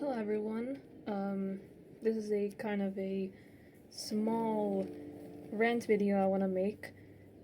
Hello everyone. This is a kind of a small rant video I want to make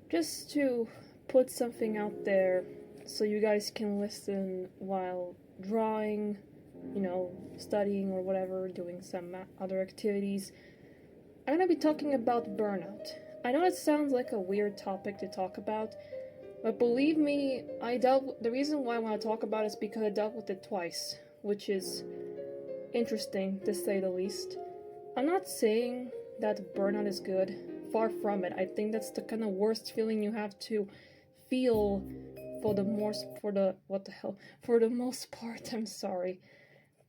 just to put something out there so you guys can listen while drawing, studying or whatever, doing some other activities. I'm going to be talking about burnout. I know it sounds like a weird topic to talk about, but believe me, the reason why I want to talk about it is because I dealt with it twice, which is interesting to say the least. I'm not saying that burnout is good. Far from it. I think that's the kind of worst feeling you have to feel for the most part. I'm sorry.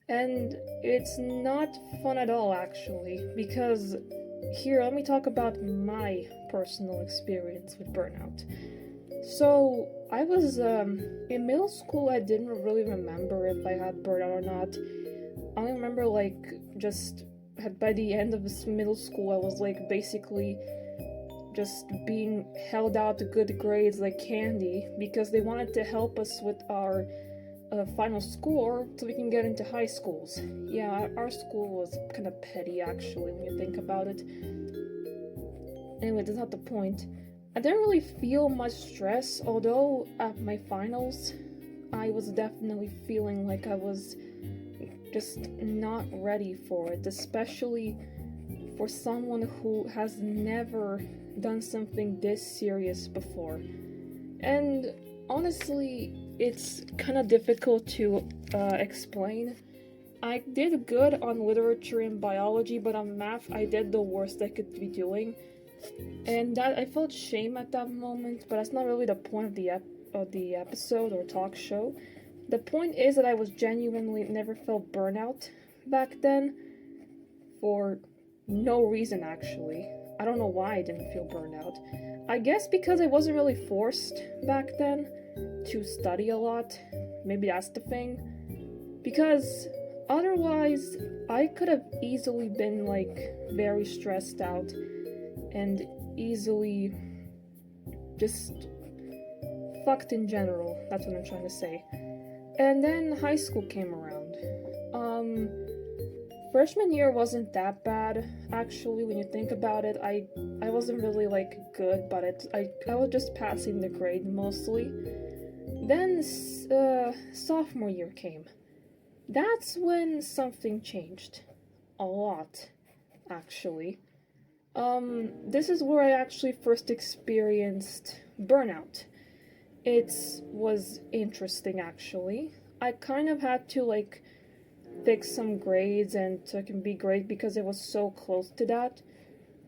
And it's not fun at all actually, because here let me talk about my personal experience with burnout. So I was in middle school. I didn't really remember if I had burnout or not. I only remember just by the end of this middle school, I was basically just being held out to good grades like candy because they wanted to help us with our final score so we can get into high schools. Yeah, our school was kind of petty actually when you think about it. Anyway, that's not the point. I didn't really feel much stress, although at my finals, I was definitely feeling like I was just not ready for it, especially for someone who has never done something this serious before. And honestly, it's kind of difficult to explain. I did good on literature and biology, but on math, I did the worst I could be doing. And that I felt shame at that moment, but that's not really the point of the episode or talk show. The point is that I was genuinely never felt burnout back then for no reason actually. I don't know why I didn't feel burnout. I guess because I wasn't really forced back then to study a lot. Maybe that's the thing. Because otherwise I could have easily been very stressed out and easily just fucked in general. That's what I'm trying to say. And then high school came around. Freshman year wasn't that bad, actually, when you think about it. I wasn't really, good, but I was just passing the grade, mostly. Then, sophomore year came. That's when something changed. A lot, actually. This is where I actually first experienced burnout. It was interesting actually. I kind of had to fix some grades and so I can be great because it was so close to that.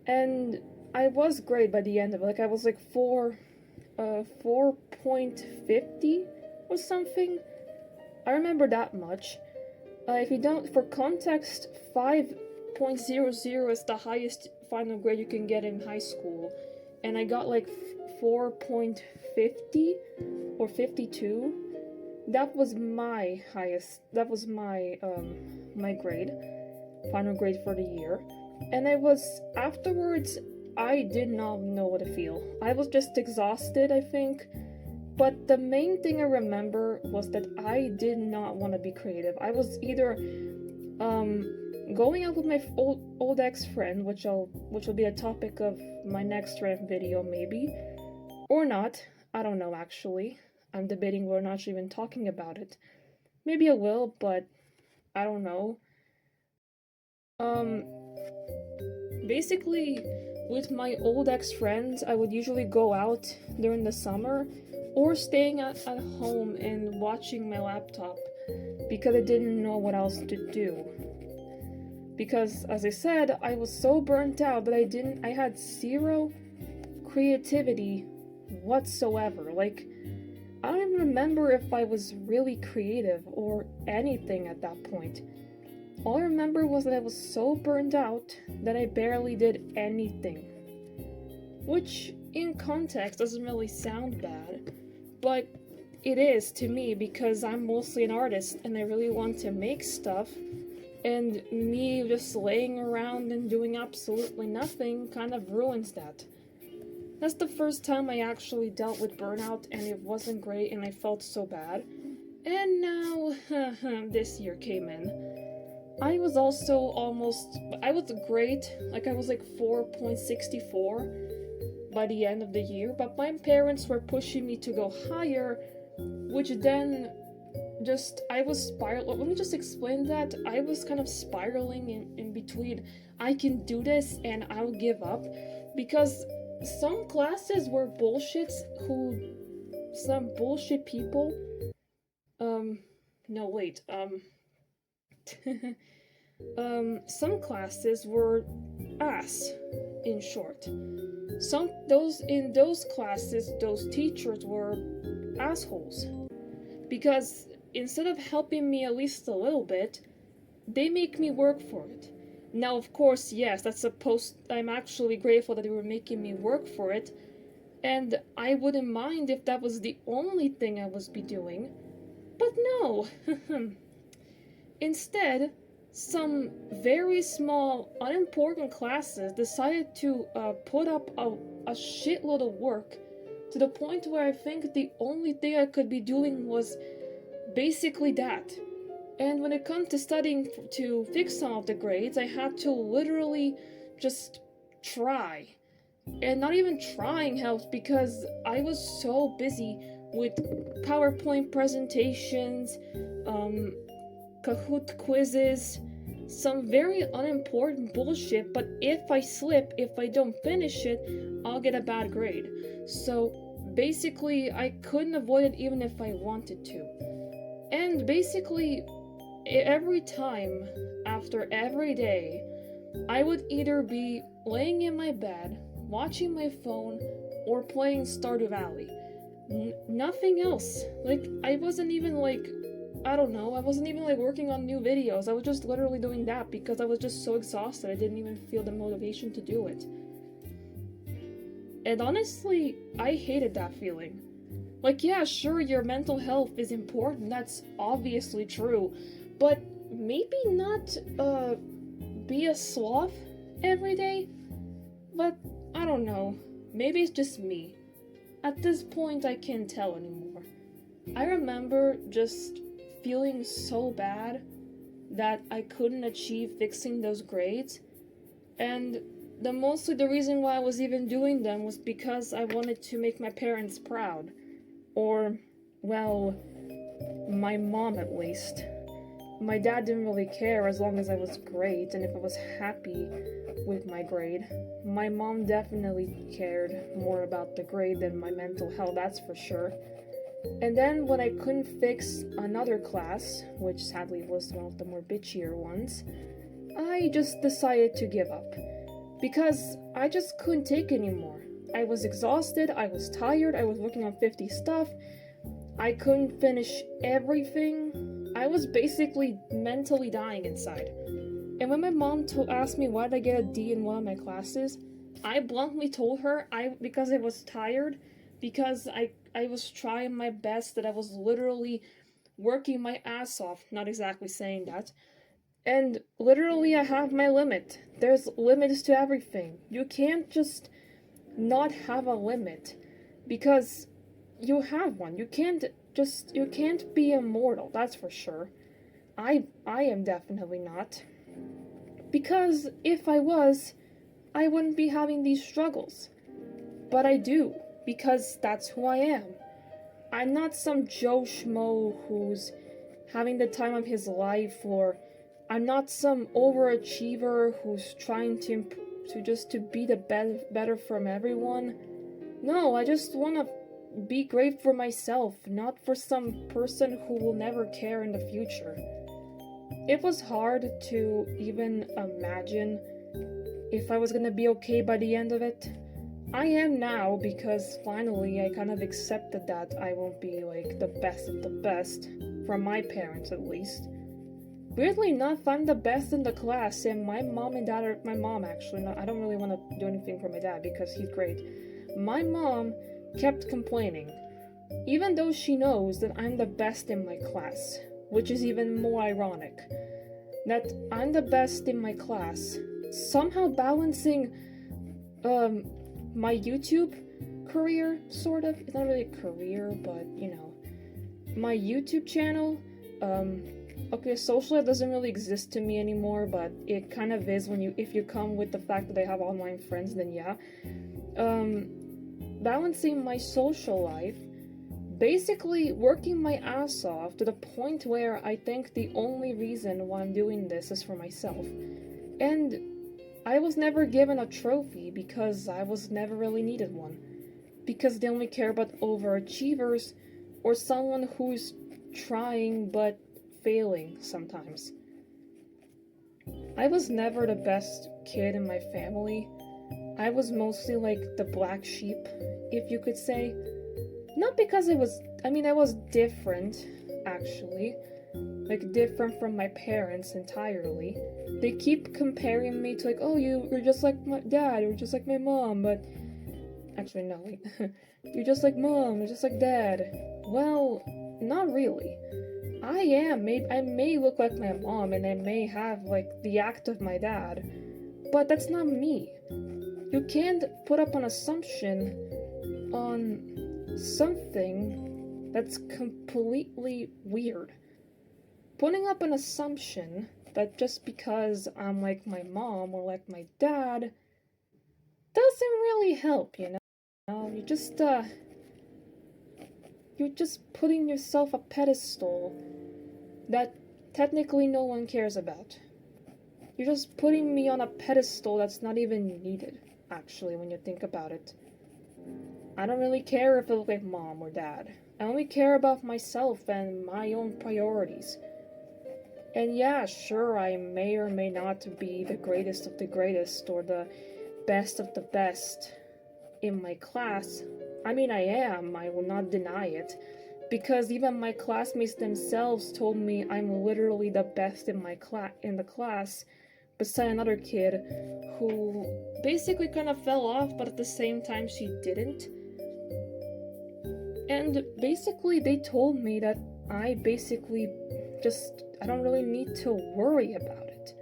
And I was great by the end of it. I was 4.50 or something. I remember that much. If you don't, for context, 5.00 is the highest final grade you can get in high school. And I got 4.50 or 52. That was my highest. That was my my grade, final grade for the year. And afterwards, I did not know what to feel. I was just exhausted, I think. But the main thing I remember was that I did not want to be creative. I was either going out with my old ex-friend, which will be a topic of my next rant video maybe, or not. I don't know actually. I'm debating whether or not even talking about it. Maybe I will, but I don't know. Basically, with my old ex-friends, I would usually go out during the summer or staying at home and watching my laptop because I didn't know what else to do. Because, as I said, I was so burnt out that I had zero creativity whatsoever. I don't even remember if I was really creative or anything at that point. All I remember was that I was so burned out that I barely did anything. Which, in context, doesn't really sound bad, but it is to me because I'm mostly an artist and I really want to make stuff, and me just laying around and doing absolutely nothing kind of ruins that. That's the first time I actually dealt with burnout, and it wasn't great, and I felt so bad. And now, this year came in. I was also I was great, like I was like 4.64 by the end of the year, but my parents were pushing me to go higher, which then I was let me just explain that. I was kind of spiraling in between I can do this and I'll give up, because some classes were some bullshit people, no wait, some classes were ass, in short. In those classes, those teachers were assholes, because instead of helping me at least a little bit, they make me work for it. Now, of course, yes, I'm actually grateful that they were making me work for it, and I wouldn't mind if that was the only thing I was be doing, but no. Instead, some very small, unimportant classes decided to put up a shitload of work, to the point where I think the only thing I could be doing was basically that. And when it comes to studying to fix some of the grades, I had to literally just try. And not even trying helped, because I was so busy with PowerPoint presentations, Kahoot quizzes, some very unimportant bullshit, but if I don't finish it, I'll get a bad grade. So basically, I couldn't avoid it even if I wanted to. And basically, every time, after every day, I would either be laying in my bed, watching my phone, or playing Stardew Valley. Nothing else. Like, I wasn't even like, I don't know, I wasn't even like working on new videos. I was just literally doing that because I was just so exhausted I didn't even feel the motivation to do it. And honestly, I hated that feeling. Like, yeah, sure, your mental health is important, that's obviously true, but maybe not, be a sloth every day? But, I don't know, maybe it's just me. At this point, I can't tell anymore. I remember just feeling so bad that I couldn't achieve fixing those grades, and mostly the reason why I was even doing them was because I wanted to make my parents proud. Or, well, my mom at least. My dad didn't really care as long as I was great and if I was happy with my grade. My mom definitely cared more about the grade than my mental health, that's for sure. And then when I couldn't fix another class, which sadly was one of the more bitchier ones, I just decided to give up. Because I just couldn't take anymore. I was exhausted, I was tired, I was working on 50 stuff, I couldn't finish everything. I was basically mentally dying inside. And when my mom asked me why did I get a D in one of my classes, I bluntly told her because I was tired, because I was trying my best, that I was literally working my ass off, not exactly saying that. And literally I have my limit. There's limits to everything. You can't just not have a limit, because you have one. You can't be immortal, that's for sure. I am definitely not. Because if I was, I wouldn't be having these struggles. But I do, because that's who I am. I'm not some Joe Schmo who's having the time of his life, or I'm not some overachiever who's trying to be the better from everyone. No, I just want to be great for myself, not for some person who will never care in the future. It was hard to even imagine if I was gonna be okay by the end of it. I am now, because finally I kind of accepted that I won't be like the best of the best, from my parents at least. Weirdly enough, I'm the best in the class, and my mom actually, I don't really want to do anything for my dad because he's great. My mom kept complaining, even though she knows that I'm the best in my class, which is even more ironic. That I'm the best in my class, somehow balancing, my YouTube career, sort of. It's not really a career, but, you know. My YouTube channel, okay, social life doesn't really exist to me anymore, but it kind of is if you come with the fact that I have online friends, then yeah. Balancing my social life, basically working my ass off to the point where I think the only reason why I'm doing this is for myself. And I was never given a trophy because I was never really needed one. Because they only care about overachievers or someone who's trying but failing sometimes. I was never the best kid in my family. I was mostly like the black sheep, if you could say. Not because I was different, actually. Like, different from my parents entirely. They keep comparing me to, like, oh, you're just like my dad, you're just like my mom, but... Actually, no, wait. You're just like mom, you're just like dad. Well, not really. I may look like my mom, and I may have, like, the act of my dad, but that's not me. You can't put up an assumption on something that's completely weird. Putting up an assumption that just because I'm like my mom or like my dad doesn't really help, you know? You're just putting yourself a pedestal that technically no one cares about. You're just putting me on a pedestal that's not even needed, actually, when you think about it. I don't really care if I look like mom or dad. I only care about myself and my own priorities. And yeah, sure, I may or may not be the greatest of the greatest or the best of the best in my class. I mean, I am, I will not deny it. Because even my classmates themselves told me I'm literally the best in the class, beside another kid who basically kind of fell off, but at the same time she didn't. And basically they told me that I don't really need to worry about it.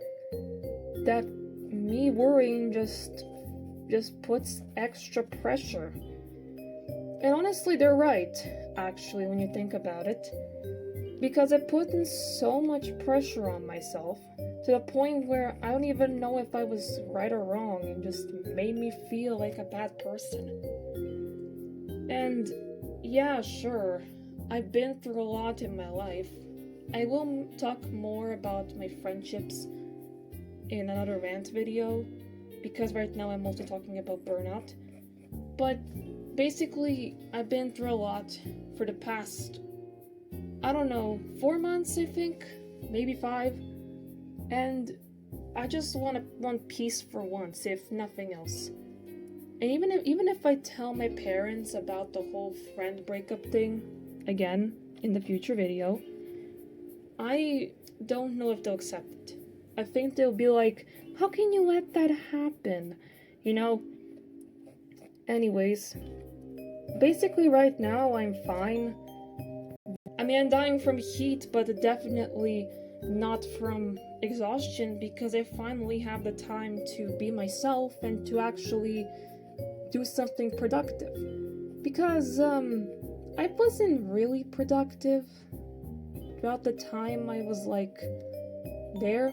That me worrying just puts extra pressure. And honestly, they're right, actually, when you think about it. Because I put in so much pressure on myself, to the point where I don't even know if I was right or wrong, and just made me feel like a bad person. And yeah, sure, I've been through a lot in my life. I will talk more about my friendships in another rant video, because right now I'm mostly talking about burnout. But basically, I've been through a lot for the past, 4 months, I think, maybe 5, and I just want peace for once, if nothing else. And even if I tell my parents about the whole friend breakup thing, again, in the future video, I don't know if they'll accept it. I think they'll be like, how can you let that happen? You know? Anyways, basically right now I'm fine. I mean, I'm dying from heat, but definitely not from exhaustion, because I finally have the time to be myself and to actually do something productive. Because, I wasn't really productive throughout the time I was, there.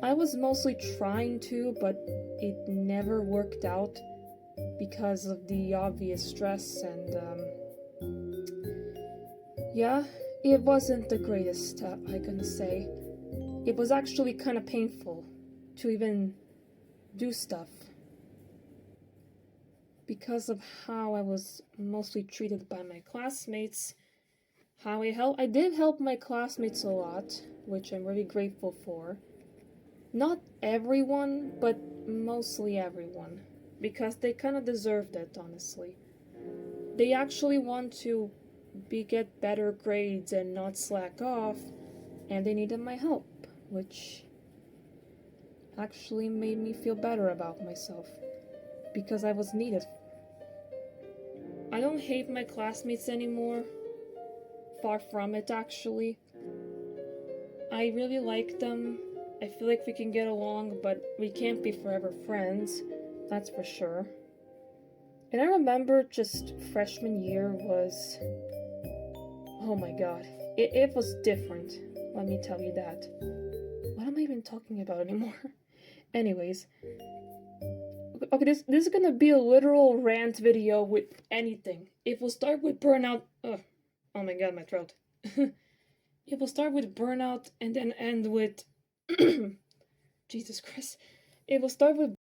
I was mostly trying to, but it never worked out because of the obvious stress, and, yeah, it wasn't the greatest, I'm gonna say. It was actually kind of painful to even do stuff because of how I was mostly treated by my classmates. I did help my classmates a lot, which I'm really grateful for. Not everyone, but mostly everyone, because they kind of deserved it, honestly. They actually want to get better grades and not slack off, and they needed my help, which actually made me feel better about myself, because I was needed. I don't hate my classmates anymore. Far from it, actually. I really like them. I feel like we can get along, but we can't be forever friends. That's for sure. And I remember just freshman year was... oh my god. It was different. let me tell you that. What am I even talking about anymore? Anyways, okay, this is gonna be a literal rant video with anything. It will start with burnout. Ugh, oh my god, my throat. It will start with burnout and then end with Jesus Christ. It will start with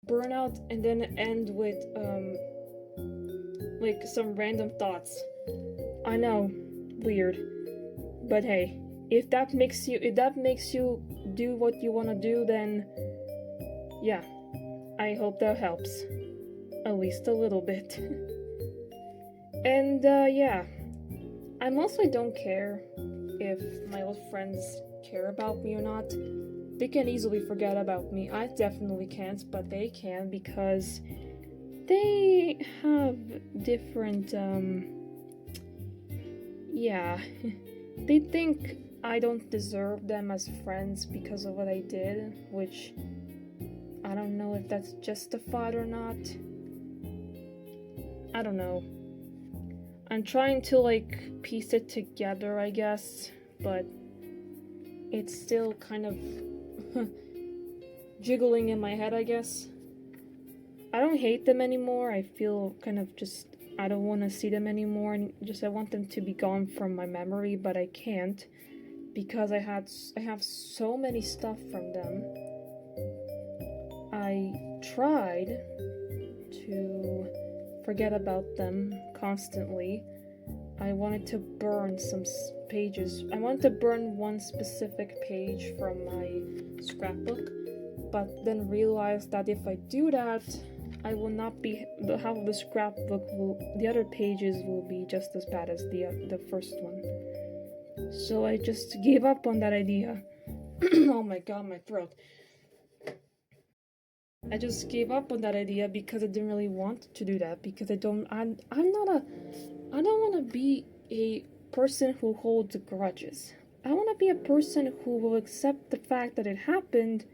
burnout and then end with like some random thoughts. I know, weird. But hey, if that makes you do what you want to do, then yeah, I hope that helps. At least a little bit. And yeah, I mostly don't care if my old friends care about me or not. They can easily forget about me. I definitely can't, but they can because they have different, yeah. They think I don't deserve them as friends because of what I did, which I don't know if that's justified or not. I don't know. I'm trying to, like, piece it together, I guess, but it's still kind of jiggling in my head, I guess. I don't hate them anymore. I feel kind of just, I don't want to see them anymore, and just I want them to be gone from my memory, but I can't because I have so many stuff from them. I tried to forget about them constantly. I wanted to burn some pages. I wanted to burn one specific page from my scrapbook, but then realized that if I do that, I will not be the half of the scrapbook the other pages will be just as bad as the first one. So I just gave up on that idea. Oh my god, my throat. I just gave up on that idea because I didn't really want to do that, because I don't want to be a person who holds grudges. I want to be a person who will accept the fact that it happened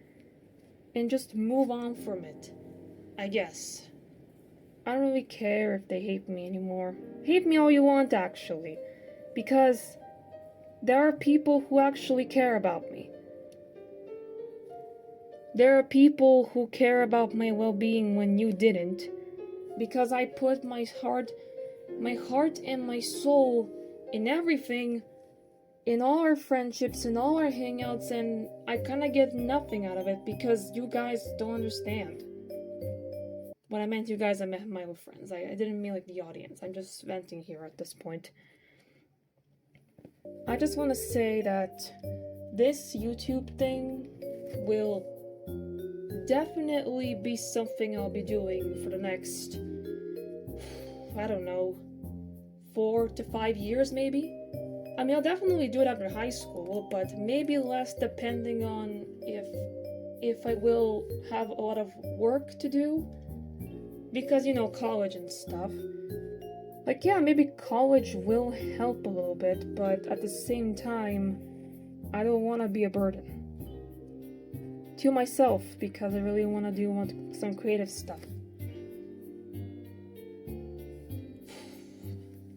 and just move on from it, I guess. I don't really care if they hate me anymore. Hate me all you want, actually, because there are people who actually care about me. There are people who care about my well-being when you didn't, because I put my heart and my soul in everything, in all our friendships, in all our hangouts, and I kind of get nothing out of it because you guys don't understand. When I meant you guys, I meant my old friends. I didn't mean like the audience. I'm just venting here at this point. I just want to say that this YouTube thing will definitely be something I'll be doing for the next, I don't know, 4 to 5 years maybe? I mean, I'll definitely do it after high school, but maybe less depending on if I will have a lot of work to do. Because, you know, college and stuff. Like, yeah, maybe college will help a little bit, but at the same time, I don't want to be a burden to myself, because I really want to do some creative stuff.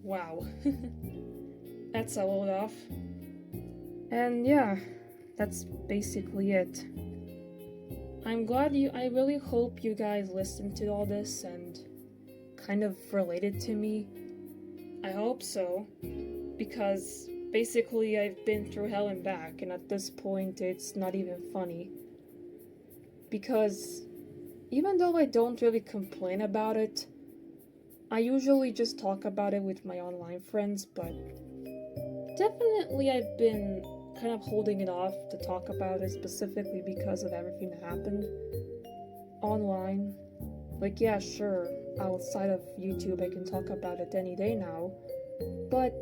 Wow. That's a load off. And yeah, that's basically it. I really hope you guys listened to all this and kind of related to me. I hope so, because basically I've been through hell and back, and at this point it's not even funny. Because even though I don't really complain about it, I usually just talk about it with my online friends, but definitely I've been kind of holding it off to talk about it specifically because of everything that happened online. Like, yeah, sure, outside of YouTube I can talk about it any day now, but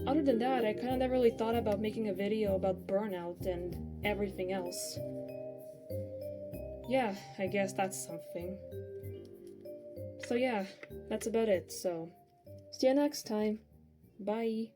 other than that, I kind of never really thought about making a video about burnout and everything else. Yeah, I guess that's something. So yeah, that's about it, so see you next time. Bye.